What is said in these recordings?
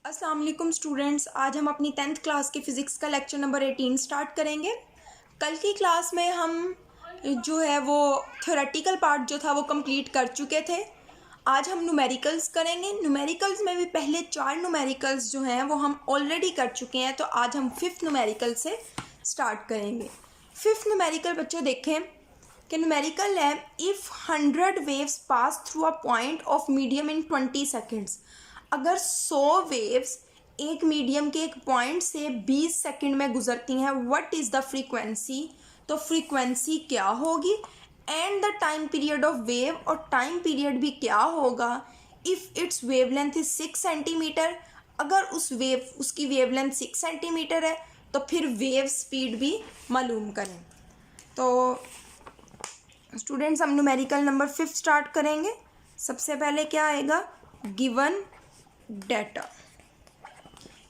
अस्सलाम वालेकुम स्टूडेंट्स, आज हम अपनी 10th क्लास के फ़िज़िक्स का लेक्चर नंबर 18 स्टार्ट करेंगे। कल की क्लास में हम जो है वो थ्योरेटिकल पार्ट जो था वो कंप्लीट कर चुके थे। आज हम न्यूमेरिकल्स करेंगे। न्यूमेरिकल्स में भी पहले 4 न्यूमेरिकल्स जो हैं वो हम ऑलरेडी कर चुके हैं, तो आज हम 5th न्यूमेरिकल से स्टार्ट करेंगे। 5th न्यूमेरिकल बच्चों देखें कि न्यूमेरिकल है if 100 waves pass through a point of medium in 20 seconds. अगर 100 वेव्स एक मीडियम के एक पॉइंट से 20 सेकंड में गुजरती हैं, व्हाट इज़ द फ्रीक्वेंसी, तो फ्रीक्वेंसी क्या होगी and the time period of wave, और टाइम पीरियड भी क्या होगा if it's wavelength is 6 centimetre. अगर उसकी वेवलेंथ 6 सेंटीमीटर है तो फिर वेव स्पीड भी मालूम करें। तो स्टूडेंट्स हम न्यूमेरिकल नंबर 5 स्टार्ट करेंगे। सबसे पहले क्या आएगा, गिवन डाटा।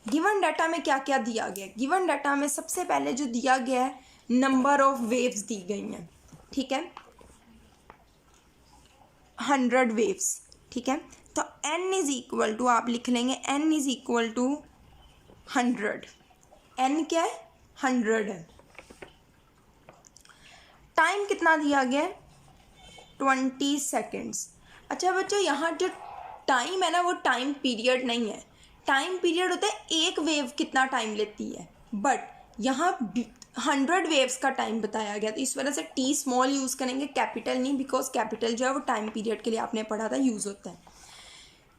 गिवन डाटा में क्या क्या दिया गया है? गिवन डाटा में सबसे पहले जो दिया गया है नंबर ऑफ वेव्स दी गई हैं, ठीक है, 100 वेव्स, ठीक है। तो n इज इक्वल टू, आप लिख लेंगे n is equal to 100। n क्या है, 100 है। टाइम कितना दिया गया है, 20 सेकेंड्स। अच्छा बच्चों, यहाँ जो टाइम है ना वो टाइम पीरियड नहीं है। टाइम पीरियड होता है एक वेव कितना टाइम लेती है, बट यहाँ 100 वेव्स का टाइम बताया गया, तो इस वजह से टी स्मॉल यूज़ करेंगे, कैपिटल नहीं, बिकॉज कैपिटल जो है वो टाइम पीरियड के लिए आपने पढ़ा था यूज़ होता है।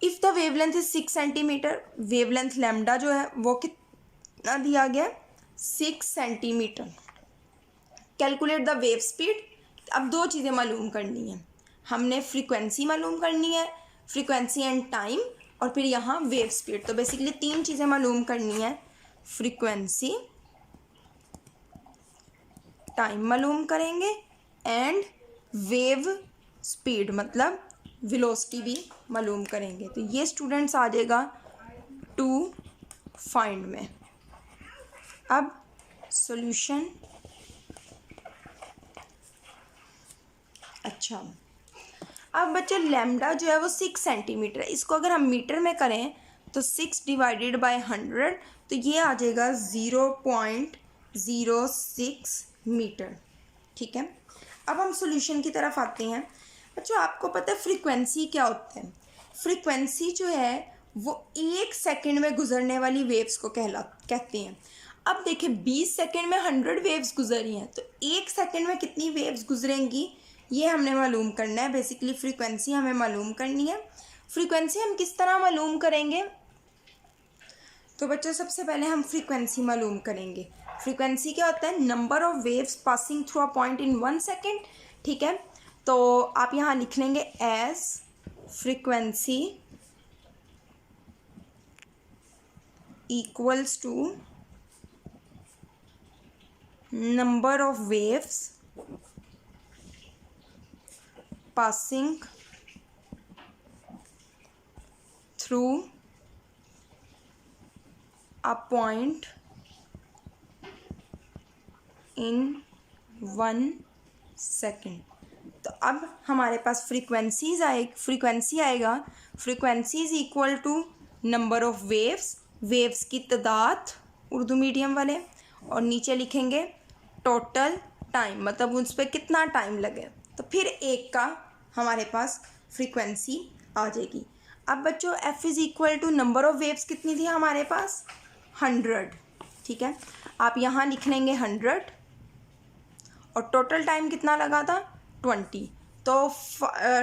If the wavelength is 6 centimetre, wavelength lambda जो है वो कितना दिया गया, 6 centimetre. Calculate the wave speed. अब दो चीज़ें मालूम करनी है, हमने फ्रीक्वेंसी मालूम करनी है, फ्रीक्वेंसी एंड टाइम, और फिर यहाँ वेव स्पीड। तो बेसिकली 3 चीज़ें मालूम करनी है, फ्रीक्वेंसी, टाइम मालूम करेंगे एंड वेव स्पीड मतलब वेलोसिटी भी मालूम करेंगे। तो ये स्टूडेंट्स आ जाएगा टू फाइंड में। अब सॉल्यूशन, अच्छा अब बच्चे लैम्डा जो है वो 6 सेंटीमीटर है, इसको अगर हम मीटर में करें तो 6 डिवाइडेड बाय 100, तो ये आ जाएगा 0.06 मीटर, ठीक है। अब हम सॉल्यूशन की तरफ आते हैं। बच्चों आपको पता है फ्रीक्वेंसी क्या होता है? फ्रीक्वेंसी जो है वो 1 सेकेंड में गुजरने वाली वेव्स को कहते हैं। अब देखिए 20 सेकेंड में 100 वेव्स गुजरी हैं, तो 1 सेकेंड में कितनी वेव्स गुजरेंगी ये हमने मालूम करना है। बेसिकली फ्रीक्वेंसी हमें मालूम करनी है। फ्रीक्वेंसी हम किस तरह मालूम करेंगे, तो बच्चों सबसे पहले हम फ्रीक्वेंसी मालूम करेंगे। फ्रीक्वेंसी क्या होता है, number of waves passing through a point in 1 second, ठीक है। तो आप यहाँ लिख लेंगे as frequency equals to number of waves passing through a point in 1 second। तो अब हमारे पास फ्रीक्वेंसी आएगा, frequency is equal to number of waves, waves की तादाद उर्दू मीडियम वाले, और नीचे लिखेंगे टोटल टाइम, मतलब उस पर कितना टाइम लगे, तो फिर एक का हमारे पास फ्रीक्वेंसी आ जाएगी। अब बच्चों f is equal to number of waves कितनी थी हमारे पास, 100, ठीक है। आप यहाँ लिख लेंगे 100, और टोटल टाइम कितना लगा था 20, तो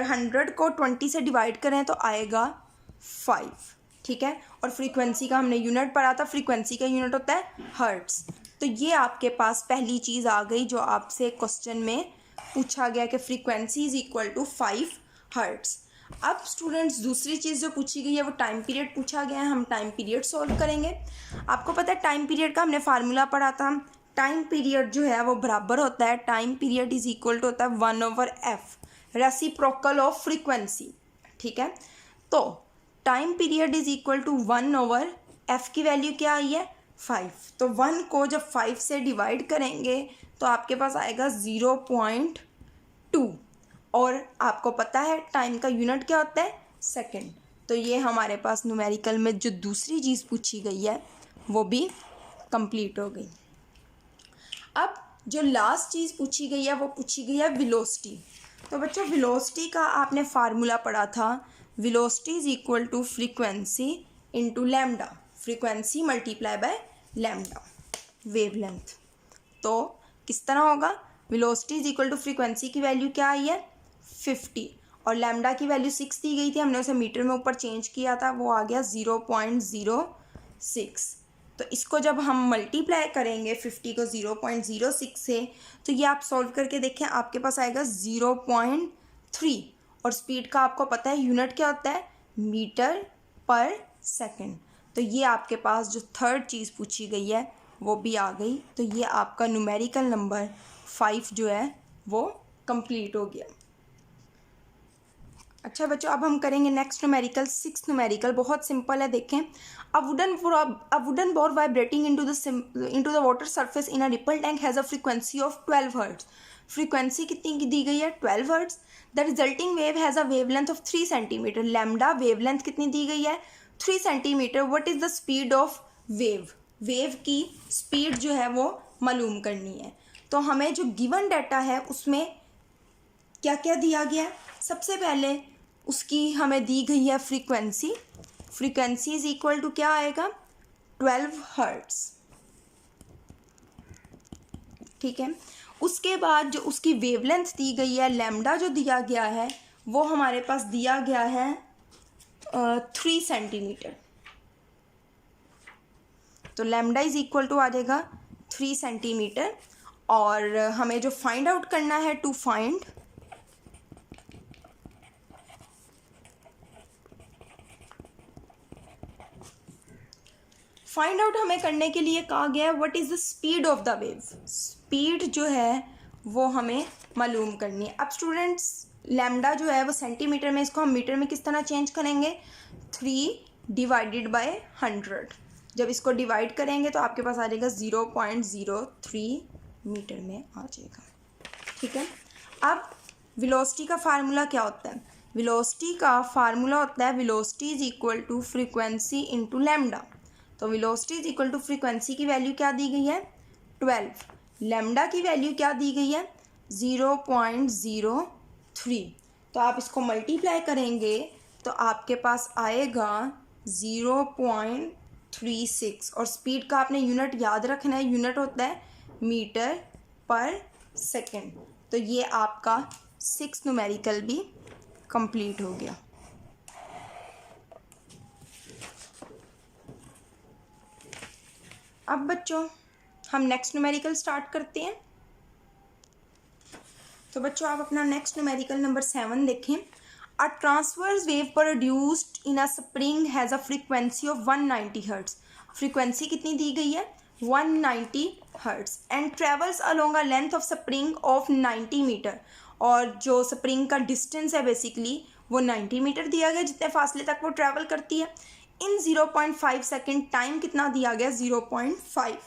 100 को 20 से डिवाइड करें तो आएगा 5, ठीक है। और फ्रीक्वेंसी का हमने यूनिट पढ़ा था, फ्रीक्वेंसी का यूनिट होता है हर्ट्स। तो ये आपके पास पहली चीज़ आ गई जो आपसे क्वेश्चन में पूछा गया कि frequency is equal to 5 hertz. अब स्टूडेंट्स दूसरी चीज़ जो पूछी गई है वो टाइम पीरियड पूछा गया है, हम टाइम पीरियड सॉल्व करेंगे। आपको पता है टाइम पीरियड का हमने फार्मूला पढ़ा था, टाइम पीरियड जो है वो बराबर होता है, time period is equal to होता है 1/f, रेसिप्रोकल ऑफ फ्रीक्वेंसी, ठीक है। तो time period is equal to 1/f की वैल्यू क्या आई है 5, तो 1 को जब 5 से डिवाइड करेंगे तो आपके पास आएगा 0.2, और आपको पता है टाइम का यूनिट क्या होता है सेकंड, तो ये हमारे पास न्यूमेरिकल में जो दूसरी चीज़ पूछी गई है वो भी कंप्लीट हो गई। अब जो लास्ट चीज़ पूछी गई है वो पूछी गई है वेलोसिटी। तो बच्चों वेलोसिटी का आपने फार्मूला पढ़ा था, velocity is equal to frequency into lambda, frequency multiply by lambda wavelength. तो किस तरह होगा, velocity is equal to frequency की वैल्यू क्या आई है 50 और लैम्डा की वैल्यू 6 दी गई थी, हमने उसे मीटर में ऊपर चेंज किया था, वो आ गया 0.06। तो इसको जब हम मल्टीप्लाई करेंगे 50 को 0.06 से, तो ये आप सॉल्व करके देखें, आपके पास आएगा 0.3 और स्पीड का आपको पता है यूनिट क्या होता है, मीटर पर सेकेंड। तो ये आपके पास जो थर्ड चीज़ पूछी गई है वो भी आ गई। तो ये आपका न्यूमेरिकल नंबर 5 जो है वो कंप्लीट हो गया। अच्छा बच्चों, अब हम करेंगे नेक्स्ट न्यूमेरिकल, 6 न्यूमेरिकल। बहुत सिंपल है, देखें। A wooden ball vibrating into the water surface in a ripple tank has a frequency of 12 hertz. Frequency कितनी दी गई है 12 hertz. The resulting wave has a wavelength of 3 centimetre. Lambda wavelength कितनी दी गई है 3 centimetre. What is the speed of wave, wave की speed जो है वो मालूम करनी है। तो हमें जो गिवन डाटा है उसमें क्या क्या दिया गया है, सबसे पहले उसकी हमें दी गई है frequency, frequency is equal to क्या आएगा 12 हर्ट्ज, ठीक है। उसके बाद जो उसकी वेवलेंथ दी गई है, लैम्डा जो दिया गया है वो हमारे पास दिया गया है 3 सेंटीमीटर। तो लैम्डा इज इक्वल टू आ जाएगा 3 सेंटीमीटर। और हमें जो फाइंड आउट करना है, टू फाइंड आउट हमें करने के लिए कहा गया है what is the speed of the wave. Speed जो है वो हमें मालूम करनी है। अब स्टूडेंट्स लैम्डा जो है वो सेंटीमीटर में, इसको हम मीटर में किस तरह चेंज करेंगे, 3 डिवाइडेड बाय 100। जब इसको डिवाइड करेंगे तो आपके पास आ जाएगा 0.03 मीटर में आ जाएगा, ठीक है। अब वेलोसिटी का फार्मूला क्या होता है, वेलोसिटी का फार्मूला होता है velocity is equal to frequency into lambda. तो velocity is equal to frequency की वैल्यू क्या दी गई है 12, लैम्डा की वैल्यू क्या दी गई है 0.03। तो आप इसको मल्टीप्लाई करेंगे तो आपके पास आएगा 0.36 और स्पीड का आपने यूनिट याद रखना है, यूनिट होता है मीटर पर सेकेंड। तो ये आपका 6 न्यूमेरिकल भी कंप्लीट हो गया। अब बच्चों हम नेक्स्ट न्यूमेरिकल स्टार्ट करते हैं। तो बच्चों आप अपना नेक्स्ट न्यूमेरिकल नंबर 7 देखें। A transverse wave produced in a spring has a frequency of 190 hertz. Frequency कितनी दी गई है 190 hertz and travels along a length of spring of 90 metre. और जो स्प्रिंग का डिस्टेंस है बेसिकली वो 90 मीटर दिया गया, जितने फासले तक वो ट्रैवल करती है। इन 0.5 सेकेंड, टाइम कितना दिया गया 0.5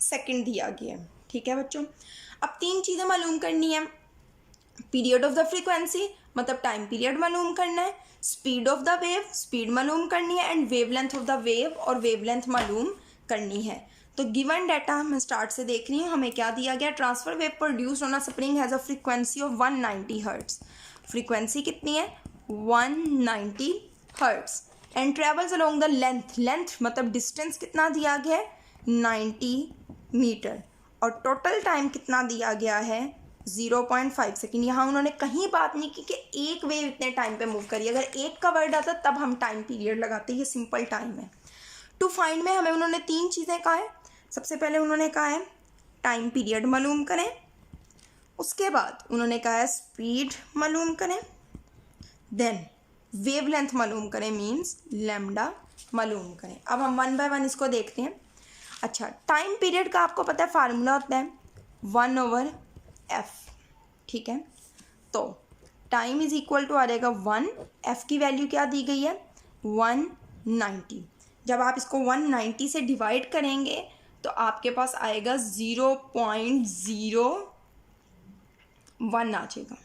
सेकेंड दिया गया, ठीक है बच्चों। अब 3 चीज़ें मालूम करनी है, पीरियड ऑफ द फ्रीक्वेंसी मतलब टाइम पीरियड मालूम करना है, speed of the wave speed मालूम करनी है, and wavelength of the wave और वेवलेंथ मालूम करनी है। तो गिवन डाटा मैं स्टार्ट से देख रही हूँ, हमें क्या दिया गया, transfer wave produced on a spring has a frequency of 190 hertz. Frequency कितनी है 190 hertz and travels along the length, length मतलब डिस्टेंस कितना दिया गया है 90 मीटर और टोटल टाइम कितना दिया गया है 0.5 सेकेंड। यहाँ उन्होंने कहीं बात नहीं की कि एक वेव इतने टाइम पे मूव करिए, अगर एक का वर्ड आता तब हम टाइम पीरियड लगाते, ये सिंपल टाइम है। टू फाइंड में हमें उन्होंने 3 चीज़ें कहा है। सबसे पहले उन्होंने कहा है टाइम पीरियड मालूम करें, उसके बाद उन्होंने कहा है स्पीड मालूम करें, देन वेवलेंथ मालूम करें मीन्स लैम्डा मालूम करें। अब हम 1 बाय 1 इसको देखते हैं। अच्छा, टाइम पीरियड का आपको पता है फार्मूला होता है 1/f, ठीक है। तो टाइम इज इक्वल टू आ जाएगा 1, f की वैल्यू क्या दी गई है 190। जब आप इसको 190 से डिवाइड करेंगे तो आपके पास आएगा 0.01 आ जाएगा।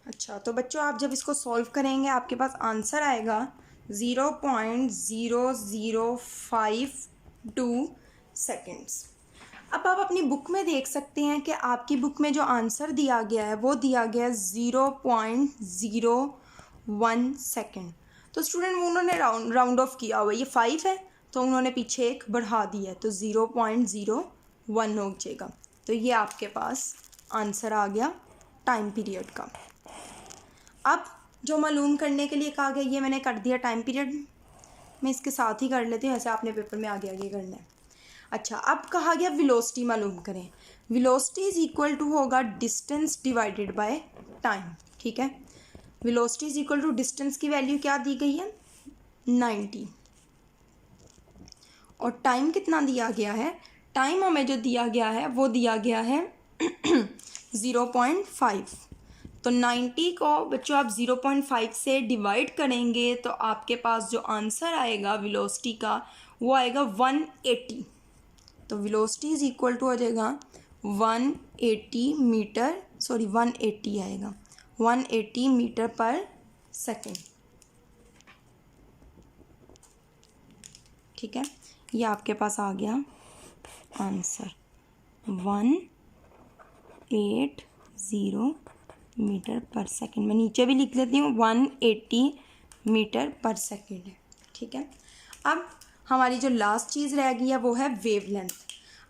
अच्छा, तो बच्चों आप जब इसको सॉल्व करेंगे आपके पास आंसर आएगा 0.0052 सेकेंड्स। अब आप अपनी बुक में देख सकते हैं कि आपकी बुक में जो आंसर दिया गया है वो दिया गया है 0.01 सेकेंड। तो स्टूडेंट उन्होंने राउंड ऑफ किया हुआ है, ये 5 है तो उन्होंने पीछे एक बढ़ा दिया है तो 0.01 हो जाएगा। तो ये आपके पास आंसर आ गया टाइम पीरियड का। अब जो मालूम करने के लिए कहा गया ये मैंने कर दिया टाइम पीरियड, मैं इसके साथ ही कर लेती हूँ, ऐसे आपने पेपर में आगे आगे करना है। अच्छा, अब कहा गया वेलोसिटी मालूम करें। वेलोसिटी इज इक्वल टू होगा डिस्टेंस डिवाइडेड बाय टाइम। ठीक है, velocity is equal to distance की वैल्यू क्या दी गई है 90 और टाइम कितना दिया गया है, टाइम हमें जो दिया गया है वो दिया गया है 0.5। तो 90 को बच्चों आप 0.5 से डिवाइड करेंगे तो आपके पास जो आंसर आएगा वेलोसिटी का वो आएगा 180। तो वेलोसिटी इज इक्वल टू हो जाएगा 180 आएगा 180 मीटर पर सेकेंड। ठीक है, ये आपके पास आ गया आंसर 180 मीटर पर सेकेंड। मैं नीचे भी लिख लेती हूँ 180 मीटर पर सेकेंड है। ठीक है, अब हमारी जो लास्ट चीज़ रह गई है वो है वेवलेंथ।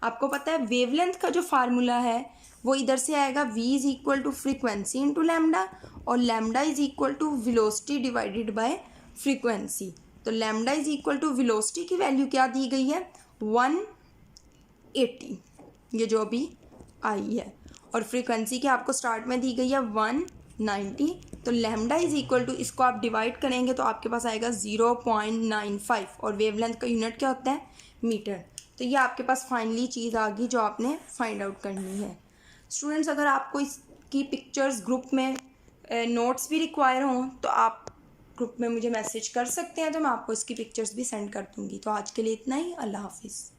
आपको पता है वेवलेंथ का जो फार्मूला है वो इधर से आएगा v is equal to frequency into lambda और lambda is equal to velocity divided by frequency. तो lambda is equal to velocity की वैल्यू क्या दी गई है 180, ये जो भी आई है, और फ्रीक्वेंसी की आपको स्टार्ट में दी गई है 190। तो लैम्डा इज इक्वल टू इसको आप डिवाइड करेंगे तो आपके पास आएगा 0.95 और वेवलेंथ का यूनिट क्या होता है मीटर। तो ये आपके पास फाइनली चीज़ आ गई जो आपने फाइंड आउट करनी है। स्टूडेंट्स अगर आपको इसकी पिक्चर्स ग्रुप में नोट्स भी रिक्वायर हों तो आप ग्रुप में मुझे मैसेज कर सकते हैं, तो मैं आपको इसकी पिक्चर्स भी सेंड कर दूँगी। तो आज के लिए इतना ही, अल्लाह हाफिज़।